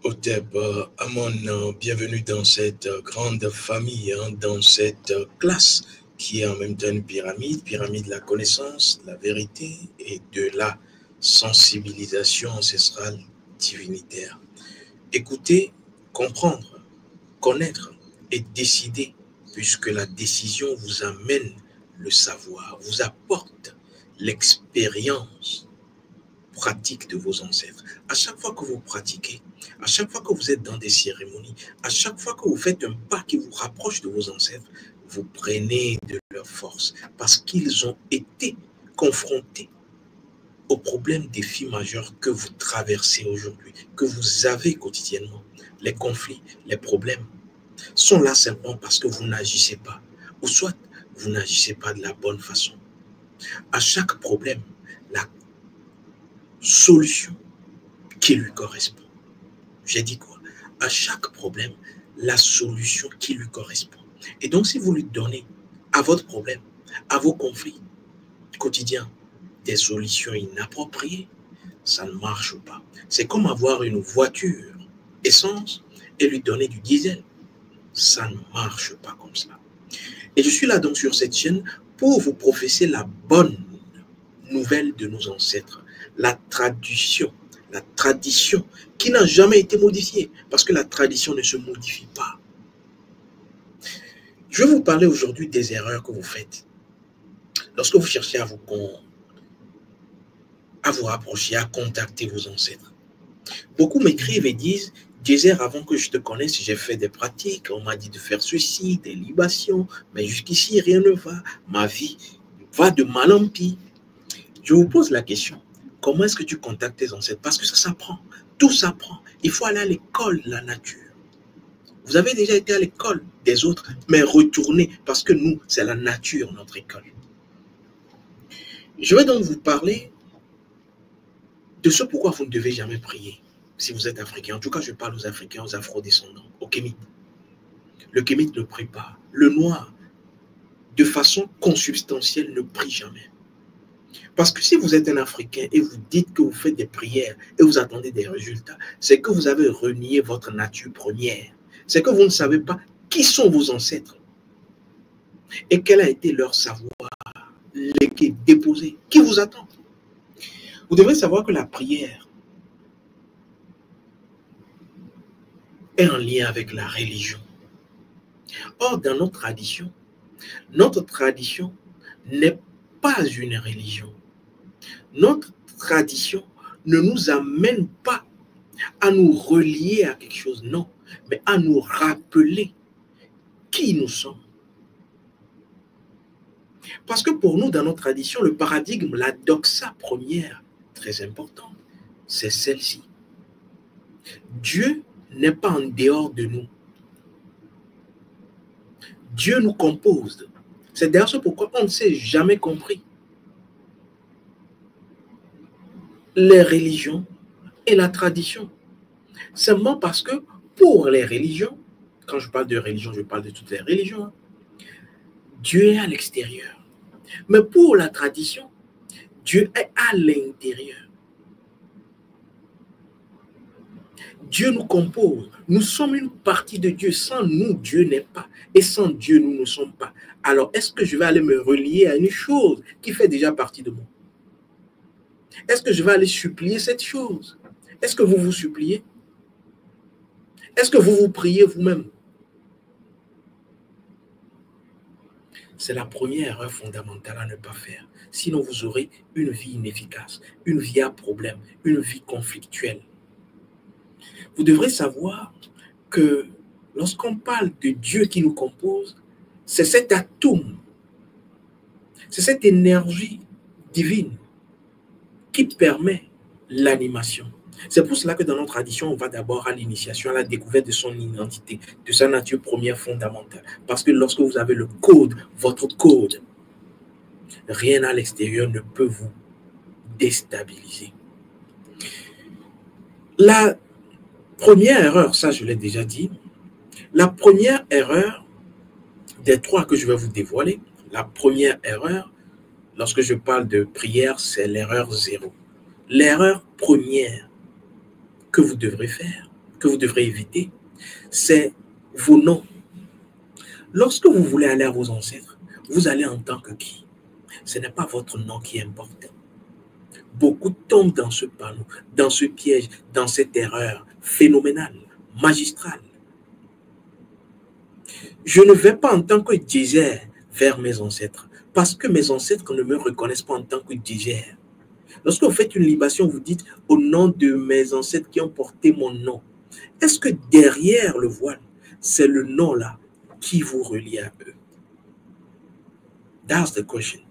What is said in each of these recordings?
Otep, Amon, bienvenue dans cette grande famille, dans cette classe qui est en même temps une pyramide, pyramide de la connaissance, de la vérité et de la sensibilisation ancestrale divinitaire. Écouter, comprendre, connaître et décider, puisque la décision vous amène le savoir, vous apporte l'expérience pratique de vos ancêtres. À chaque fois que vous pratiquez, à chaque fois que vous êtes dans des cérémonies, à chaque fois que vous faites un pas qui vous rapproche de vos ancêtres, vous prenez de leur force parce qu'ils ont été confrontés aux problèmes, défis majeurs que vous traversez aujourd'hui, que vous avez quotidiennement. Les conflits, les problèmes sont là simplement parce que vous n'agissez pas, ou soit vous n'agissez pas de la bonne façon. À chaque problème, la solution qui lui correspond. J'ai dit quoi? À chaque problème, la solution qui lui correspond. Et donc, si vous lui donnez à votre problème, à vos conflits quotidiens, des solutions inappropriées, ça ne marche pas. C'est comme avoir une voiture essence et lui donner du diesel. Ça ne marche pas comme ça. Et je suis là donc sur cette chaîne pour vous professer la bonne nouvelle de nos ancêtres, la tradition qui n'a jamais été modifiée, parce que la tradition ne se modifie pas. Je vais vous parler aujourd'hui des erreurs que vous faites. Lorsque vous cherchez à vous rapprocher, à contacter vos ancêtres. Beaucoup m'écrivent et disent, Djeser, avant que je te connaisse, j'ai fait des pratiques, on m'a dit de faire ceci, des libations, mais jusqu'ici, rien ne va. Ma vie va de mal en pis. Je vous pose la question, comment est-ce que tu contactes tes ancêtres? Parce que ça s'apprend, tout s'apprend. Il faut aller à l'école de la nature. Vous avez déjà été à l'école des autres, mais retournez, parce que nous, c'est la nature, notre école. Je vais donc vous parler de ce pourquoi vous ne devez jamais prier, si vous êtes africain. En tout cas, je parle aux Africains, aux Afro-descendants, aux Kémites. Le Kémite ne prie pas. Le Noir, de façon consubstantielle, ne prie jamais. Parce que si vous êtes un Africain et vous dites que vous faites des prières et vous attendez des résultats, c'est que vous avez renié votre nature première. C'est que vous ne savez pas qui sont vos ancêtres et quel a été leur savoir, les déposé, qui vous attend. Vous devez savoir que la prière est en lien avec la religion. Or, dans notre tradition n'est pas une religion. Notre tradition ne nous amène pas à nous relier à quelque chose, non, mais à nous rappeler qui nous sommes. Parce que pour nous, dans notre tradition, le paradigme, la doxa première, très importante, c'est celle-ci. Dieu n'est pas en dehors de nous. Dieu nous compose. C'est d'ailleurs ce pourquoi on ne s'est jamais compris. Les religions et la tradition. Seulement parce que pour les religions, quand je parle de religion, je parle de toutes les religions, Dieu est à l'extérieur. Mais pour la tradition, Dieu est à l'intérieur. Dieu nous compose. Nous sommes une partie de Dieu. Sans nous, Dieu n'est pas. Et sans Dieu, nous ne sommes pas. Alors, est-ce que je vais aller me relier à une chose qui fait déjà partie de moi? Est-ce que je vais aller supplier cette chose? Est-ce que vous vous suppliez? Est-ce que vous vous priez vous-même? C'est la première erreur fondamentale à ne pas faire. Sinon, vous aurez une vie inefficace, une vie à problème, une vie conflictuelle. Vous devrez savoir que lorsqu'on parle de Dieu qui nous compose, c'est cet atome, c'est cette énergie divine qui permet l'animation. C'est pour cela que dans notre tradition, on va d'abord à l'initiation, à la découverte de son identité, de sa nature première fondamentale. Parce que lorsque vous avez le code, votre code, rien à l'extérieur ne peut vous déstabiliser. La première erreur, ça je l'ai déjà dit, la première erreur des trois que je vais vous dévoiler, la première erreur, lorsque je parle de prière, c'est l'erreur 0. L'erreur première que vous devrez faire, que vous devrez éviter, c'est vos noms. Lorsque vous voulez aller à vos ancêtres, vous allez en tant que qui? Ce n'est pas votre nom qui est important. Beaucoup tombent dans ce panneau, dans ce piège, dans cette erreur phénoménale, magistrale. Je ne vais pas en tant que Djéger vers mes ancêtres, parce que mes ancêtres ne me reconnaissent pas en tant que Djéger. Lorsque vous faites une libation, vous dites au nom de mes ancêtres qui ont porté mon nom. Est-ce que derrière le voile, c'est le nom là qui vous relie à eux? That's the question.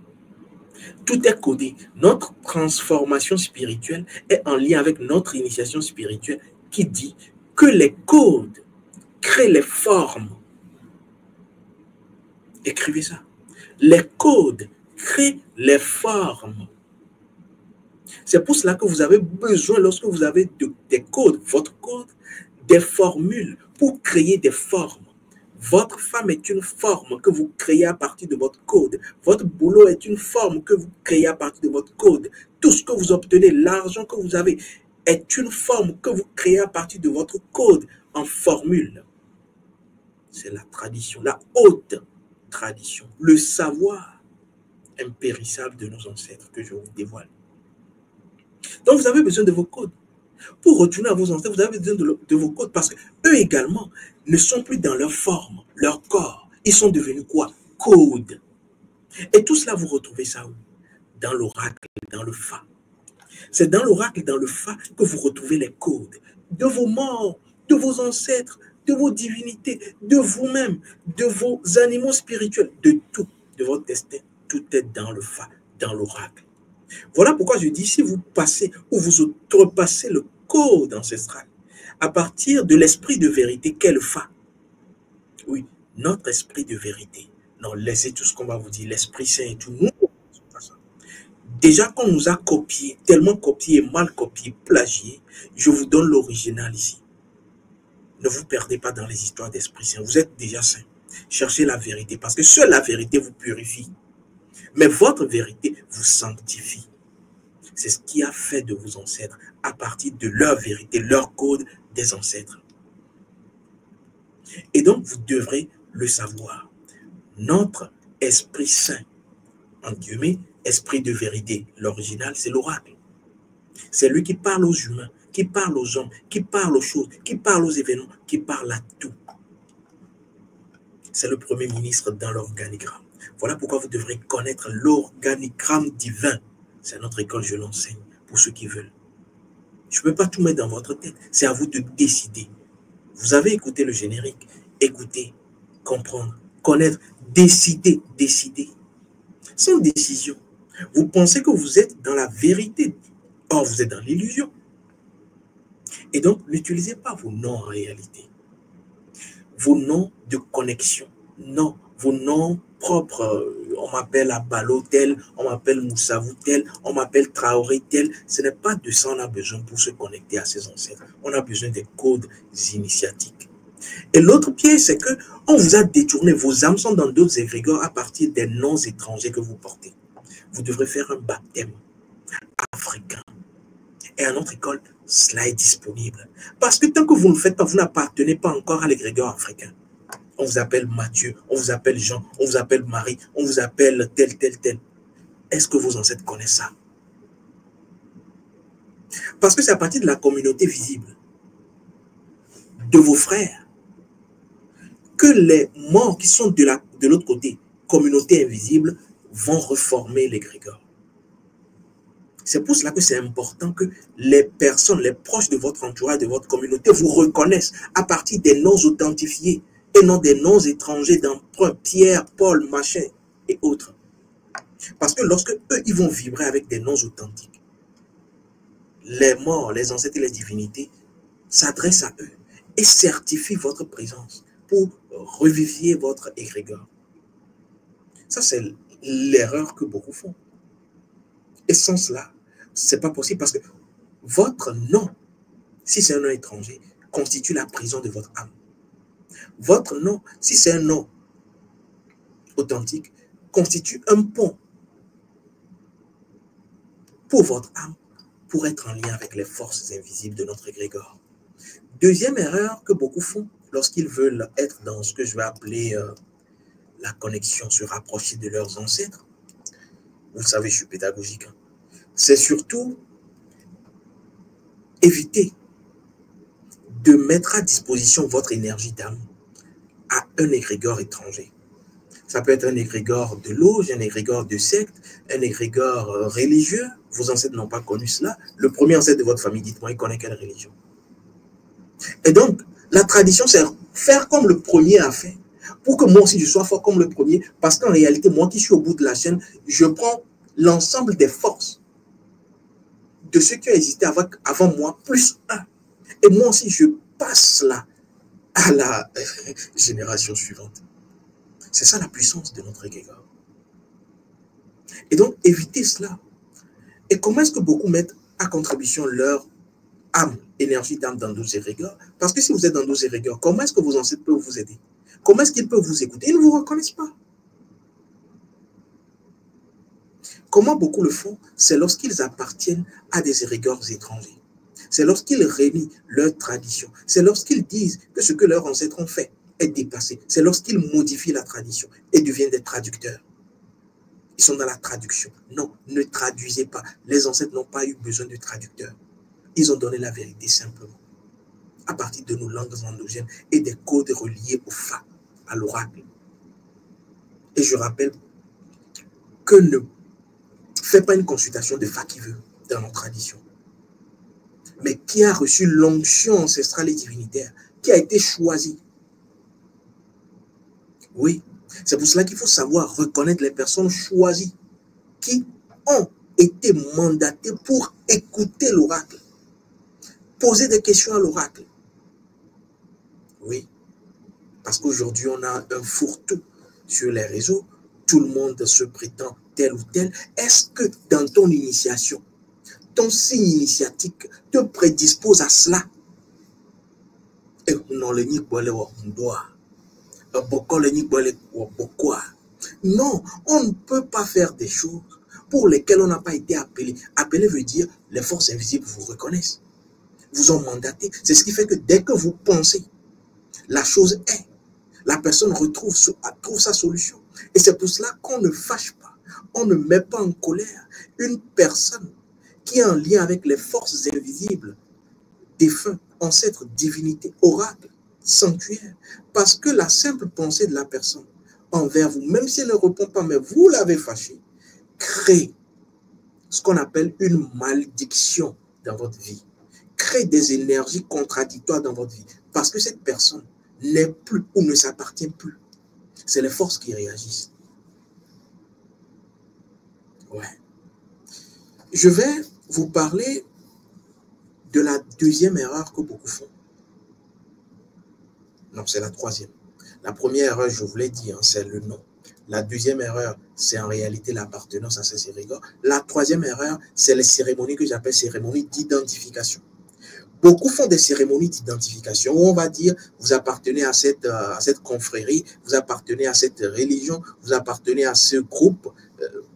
Tout est codé. Notre transformation spirituelle est en lien avec notre initiation spirituelle qui dit que les codes créent les formes. Écrivez ça. Les codes créent les formes. C'est pour cela que vous avez besoin, lorsque vous avez des codes, votre code, des formules pour créer des formes. Votre femme est une forme que vous créez à partir de votre code. Votre boulot est une forme que vous créez à partir de votre code. Tout ce que vous obtenez, l'argent que vous avez, est une forme que vous créez à partir de votre code en formule. C'est la tradition, la haute tradition, le savoir impérissable de nos ancêtres que je vous dévoile. Donc vous avez besoin de vos codes. Pour retourner à vos ancêtres, vous avez besoin de vos codes parce qu'eux également ne sont plus dans leur forme, leur corps. Ils sont devenus quoi? Codes. Et tout cela, vous retrouvez ça où? Dans l'oracle, dans le Fa. C'est dans l'oracle, dans le Fa, que vous retrouvez les codes de vos morts, de vos ancêtres, de vos divinités, de vous-même, de vos animaux spirituels, de tout, de votre destin. Tout est dans le Fa, dans l'oracle. Voilà pourquoi je dis, si vous passez ou vous outrepassez le code ancestral, à partir de l'esprit de vérité, quel Fa? Oui, notre esprit de vérité. Non, laissez tout ce qu'on va vous dire, l'Esprit Saint et tout. Nous, déjà qu'on nous a copié, tellement copié, mal copié, plagié, je vous donne l'original ici. Ne vous perdez pas dans les histoires d'Esprit Saint. Vous êtes déjà saint. Cherchez la vérité, parce que seule la vérité vous purifie. Mais votre vérité vous sanctifie. C'est ce qui a fait de vos ancêtres, à partir de leur vérité, leur code des ancêtres. Et donc, vous devrez le savoir. Notre Esprit Saint, en guillemets, esprit de vérité, l'original, c'est l'oracle. C'est lui qui parle aux humains, qui parle aux hommes, qui parle aux choses, qui parle aux événements, qui parle à tout. C'est le premier ministre dans l'organigramme. Voilà pourquoi vous devrez connaître l'organigramme divin. C'est à notre école, je l'enseigne, pour ceux qui veulent. Je ne peux pas tout mettre dans votre tête. C'est à vous de décider. Vous avez écouté le générique. Écoutez, comprendre, connaître, décider, décider. Sans décision. Vous pensez que vous êtes dans la vérité. Or, vous êtes dans l'illusion. Et donc, n'utilisez pas vos noms en réalité. Vos noms de connexion. Non, vos noms propres. On m'appelle Abalo tel, on m'appelle Moussavou tel, on m'appelle Traoré tel. Ce n'est pas de ça qu'on a besoin pour se connecter à ses ancêtres. On a besoin des codes initiatiques. Et l'autre piège, c'est que on vous a détourné. Vos âmes sont dans d'autres égrégores à partir des noms étrangers que vous portez. Vous devrez faire un baptême africain. Et à notre école, cela est disponible. Parce que tant que vous ne le faites pas, vous n'appartenez pas encore à l'égrégore africain. On vous appelle Mathieu, on vous appelle Jean, on vous appelle Marie, on vous appelle tel, tel, tel. Est-ce que vos ancêtres connaissent ça? Parce que c'est à partir de la communauté visible, de vos frères, que les morts qui sont de l'autre côté, communauté invisible, vont reformer l'égrégore. C'est pour cela que c'est important que les personnes, les proches de votre entourage, de votre communauté, vous reconnaissent à partir des noms authentifiés et non des noms étrangers d'emprunt, Pierre, Paul, machin et autres. Parce que lorsque eux, ils vont vibrer avec des noms authentiques, les morts, les ancêtres et les divinités s'adressent à eux et certifient votre présence pour revivifier votre égrégore. Ça, c'est l'erreur que beaucoup font. Et sans cela, ce n'est pas possible parce que votre nom, si c'est un nom étranger, constitue la prison de votre âme. Votre nom, si c'est un nom authentique, constitue un pont pour votre âme, pour être en lien avec les forces invisibles de notre égrégore. Deuxième erreur que beaucoup font lorsqu'ils veulent être dans ce que je vais appeler la connexion, se rapprocher de leurs ancêtres. Vous savez, je suis pédagogique. Hein. C'est surtout éviter de mettre à disposition votre énergie d'âme à un égrégore étranger. Ça peut être un égrégore de loge, un égrégore de secte, un égrégore religieux. Vos ancêtres n'ont pas connu cela. Le premier ancêtre de votre famille, dites-moi, il connaît quelle religion? Et donc, la tradition, c'est faire comme le premier a fait. Pour que moi aussi, je sois fort comme le premier. Parce qu'en réalité, moi qui suis au bout de la chaîne, je prends l'ensemble des forces de ceux qui ont existé avant moi, plus un. Et moi aussi, je passe là à la génération suivante. C'est ça la puissance de notre égrégore. Et donc, évitez cela. Et comment est-ce que beaucoup mettent à contribution leur âme, énergie d'âme dans 12 égrégores? Parce que si vous êtes dans 12 égrégores, comment est-ce que vos ancêtres peuvent vous aider? Comment est-ce qu'ils peuvent vous écouter? Ils ne vous reconnaissent pas. Comment beaucoup le font? C'est lorsqu'ils appartiennent à des égrégores étrangers. C'est lorsqu'ils renient leur tradition. C'est lorsqu'ils disent que ce que leurs ancêtres ont fait est dépassé. C'est lorsqu'ils modifient la tradition et deviennent des traducteurs. Ils sont dans la traduction. Non, ne traduisez pas. Les ancêtres n'ont pas eu besoin de traducteurs. Ils ont donné la vérité simplement. À partir de nos langues endogènes et des codes reliés au Fa, à l'oracle. Et je rappelle que ne fais pas une consultation de Fa qui veut dans nos traditions, mais qui a reçu l'onction ancestrale et divinitaire, qui a été choisi. Oui, c'est pour cela qu'il faut savoir reconnaître les personnes choisies qui ont été mandatées pour écouter l'oracle, poser des questions à l'oracle. Oui, parce qu'aujourd'hui, on a un fourre-tout sur les réseaux. Tout le monde se prétend tel ou tel. Est-ce que dans ton initiation, ton signe initiatique te prédispose à cela? Non, on ne peut pas faire des choses pour lesquelles on n'a pas été appelé. Appelé veut dire les forces invisibles vous reconnaissent, vous ont mandaté. C'est ce qui fait que dès que vous pensez, la chose est. La personne trouve sa solution. Et c'est pour cela qu'on ne fâche pas, on ne met pas en colère une personne qui est en lien avec les forces invisibles, défunts, ancêtres, divinités, oracles, sanctuaires. Parce que la simple pensée de la personne envers vous, même si elle ne répond pas, mais vous l'avez fâché, crée ce qu'on appelle une malédiction dans votre vie, crée des énergies contradictoires dans votre vie. Parce que cette personne n'est plus ou ne s'appartient plus. C'est les forces qui réagissent. Ouais. Je vais vous parler de la deuxième erreur que beaucoup font. Non, c'est la troisième. La première erreur, je vous l'ai dit, hein, c'est le nom. La deuxième erreur, c'est en réalité l'appartenance à ces égrégores. La troisième erreur, c'est les cérémonies que j'appelle cérémonies d'identification. Beaucoup font des cérémonies d'identification où on va dire, vous appartenez à cette confrérie, vous appartenez à cette religion, vous appartenez à ce groupe,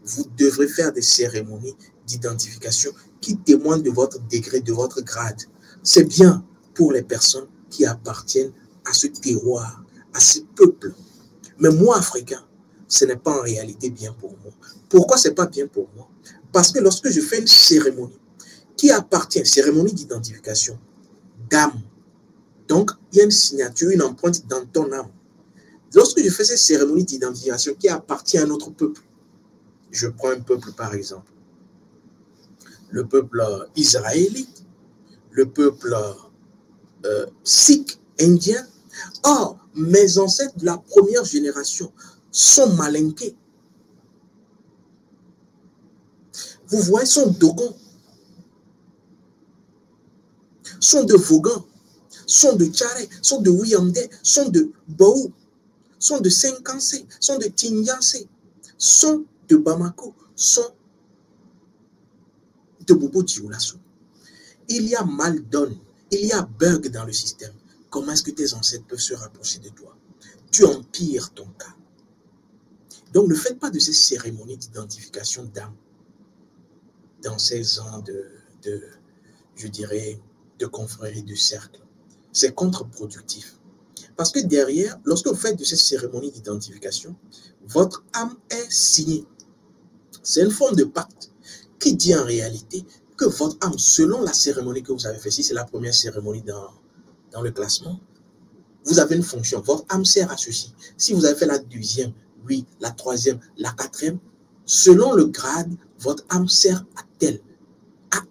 vous devrez faire des cérémonies d'identification qui témoignent de votre degré, de votre grade. C'est bien pour les personnes qui appartiennent à ce terroir, à ce peuple. Mais moi, Africain, ce n'est pas en réalité bien pour moi. Pourquoi ce n'est pas bien pour moi? Parce que lorsque je fais une cérémonie qui appartient, cérémonie d'identification, d'âme, donc il y a une signature, une empreinte dans ton âme. Lorsque je fais cette cérémonie d'identification qui appartient à notre peuple, je prends un peuple par exemple, le peuple israélite, le peuple sikh, indien. Or, mes ancêtres de la première génération sont malinqués. Vous voyez, sont dogons, sont de Vaughan, sont de Tchare, sont de Wiyandé, sont de Baou, sont de Senkansé, sont de Tinyansé, sont de Bamako, sont de Bobo Dioulasso. Il y a mal donne, il y a bug dans le système. Comment est-ce que tes ancêtres peuvent se rapprocher de toi? Tu empires ton cas. Donc ne faites pas de ces cérémonies d'identification d'âme dans ces ans je dirais, de confrérie, de cercle. c'est contre-productif. Parce que derrière, lorsque vous faites de cette cérémonie d'identification, votre âme est signée. C'est une forme de pacte qui dit en réalité que votre âme, selon la cérémonie que vous avez faite, si c'est la première cérémonie dans le classement, vous avez une fonction. Votre âme sert à ceci. Si vous avez fait la deuxième, oui, la troisième, la quatrième, selon le grade, votre âme sert à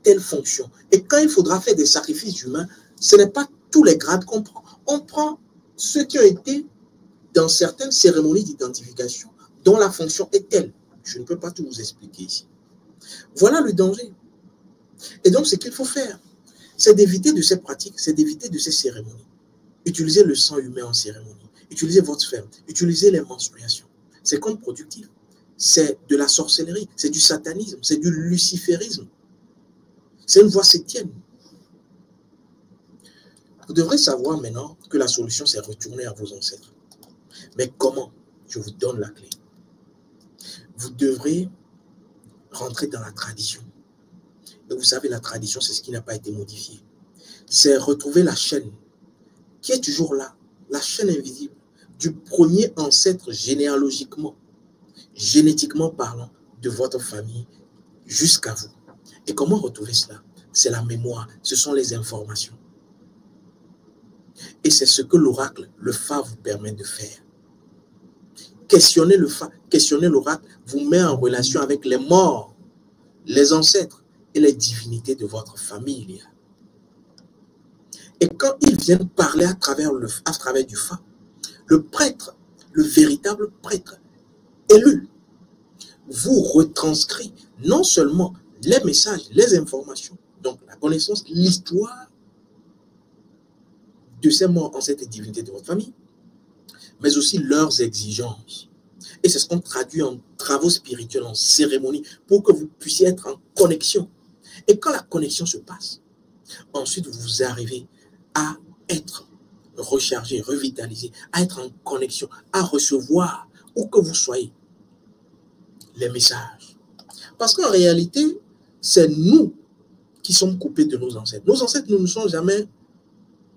telle fonction. Et quand il faudra faire des sacrifices humains, ce n'est pas tous les grades qu'on prend. On prend ceux qui ont été dans certaines cérémonies d'identification dont la fonction est telle. Je ne peux pas tout vous expliquer ici. Voilà le danger. Et donc, ce qu'il faut faire, c'est d'éviter de ces pratiques, c'est d'éviter de ces cérémonies. Utilisez le sang humain en cérémonie. Utilisez votre sperme. Utilisez les menstruations. C'est contre-productif. C'est de la sorcellerie. C'est du satanisme. C'est du luciférisme. C'est une voie septième. Vous devrez savoir maintenant que la solution, c'est retourner à vos ancêtres. Mais comment? Je vous donne la clé. Vous devrez rentrer dans la tradition. Et vous savez, la tradition, c'est ce qui n'a pas été modifié. C'est retrouver la chaîne qui est toujours là, la chaîne invisible, du premier ancêtre généalogiquement, génétiquement parlant, de votre famille jusqu'à vous. Et comment retrouver cela? C'est la mémoire, ce sont les informations. Et c'est ce que l'oracle, le Fa, vous permet de faire. Questionner le Fa, questionner l'oracle vous met en relation avec les morts, les ancêtres et les divinités de votre famille. Et quand ils viennent parler à travers du Fa, le prêtre, le véritable prêtre élu, vous retranscrit non seulement les messages, les informations, donc la connaissance, l'histoire de ces morts ancêtres et divinités de votre famille, mais aussi leurs exigences. Et c'est ce qu'on traduit en travaux spirituels, en cérémonie, pour que vous puissiez être en connexion. Et quand la connexion se passe, ensuite vous arrivez à être rechargé, revitalisé, à être en connexion, à recevoir, où que vous soyez, les messages. Parce qu'en réalité, c'est nous qui sommes coupés de nos ancêtres. Nos ancêtres ne nous sont jamais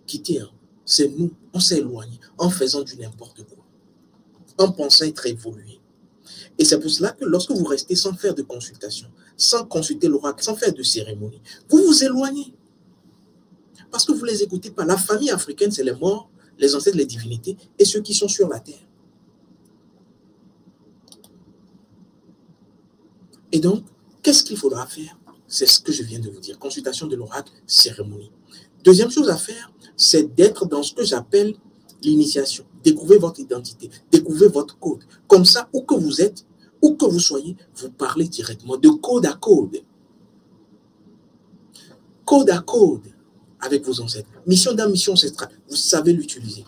quittés. C'est nous, on s'est éloignés en faisant du n'importe quoi, en pensant être évolué. Et c'est pour cela que lorsque vous restez sans faire de consultation, sans consulter l'oracle, sans faire de cérémonie, vous vous éloignez. Parce que vous ne les écoutez pas. La famille africaine, c'est les morts, les ancêtres, les divinités et ceux qui sont sur la terre. Et donc, qu'est-ce qu'il faudra faire? C'est ce que je viens de vous dire. Consultation de l'oracle, cérémonie. Deuxième chose à faire, c'est d'être dans ce que j'appelle l'initiation. Découvrez votre identité, découvrez votre code. Comme ça, où que vous êtes, où que vous soyez, vous parlez directement de code à code. Code à code avec vos ancêtres. Mission dans mission ancestrale, vous savez l'utiliser.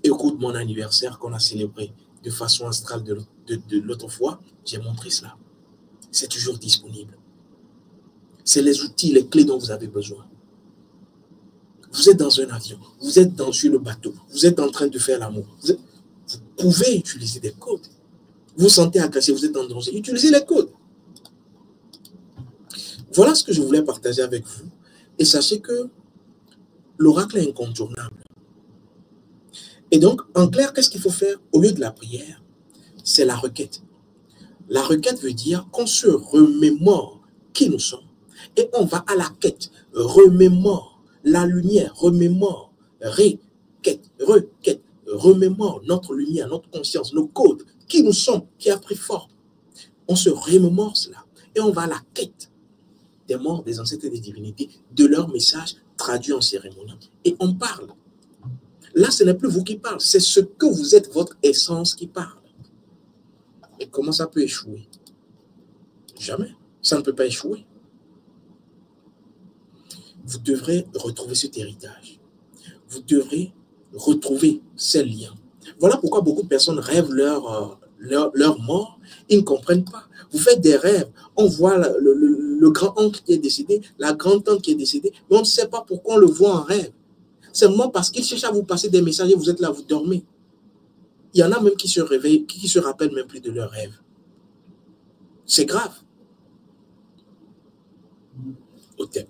Et au cours de mon anniversaire qu'on a célébré de façon astrale de l'autre fois, j'ai montré cela. C'est toujours disponible. C'est les outils, les clés dont vous avez besoin. Vous êtes dans un avion, vous êtes sur le bateau, vous êtes en train de faire l'amour. Vous pouvez utiliser des codes. Vous vous sentez agressé, vous êtes en danger. Utilisez les codes. Voilà ce que je voulais partager avec vous. Et sachez que l'oracle est incontournable. Et donc, en clair, qu'est-ce qu'il faut faire? Au lieu de la prière, c'est la requête. La requête veut dire qu'on se remémore qui nous sommes. Et on va à la quête, remémore la lumière, remémore, requête, remémore notre lumière, notre conscience, nos codes, qui nous sommes, qui a pris forme. On se remémore cela et on va à la quête des morts, des ancêtres et des divinités, de leurs messages traduits en cérémonie. Et on parle. Là, ce n'est plus vous qui parlez, c'est ce que vous êtes, votre essence qui parle. Et comment ça peut échouer? Jamais. Ça ne peut pas échouer. Vous devrez retrouver cet héritage. Vous devrez retrouver ces liens. Voilà pourquoi beaucoup de personnes rêvent leur mort. Ils ne comprennent pas. Vous faites des rêves. On voit le grand-oncle qui est décédé, la grande-tante qui est décédée, mais on ne sait pas pourquoi on le voit en rêve. C'est seulement parce qu'il cherche à vous passer des messages et vous êtes là, vous dormez. Il y en a même qui se réveillent, qui se rappellent même plus de leurs rêves. C'est grave. Au TEP.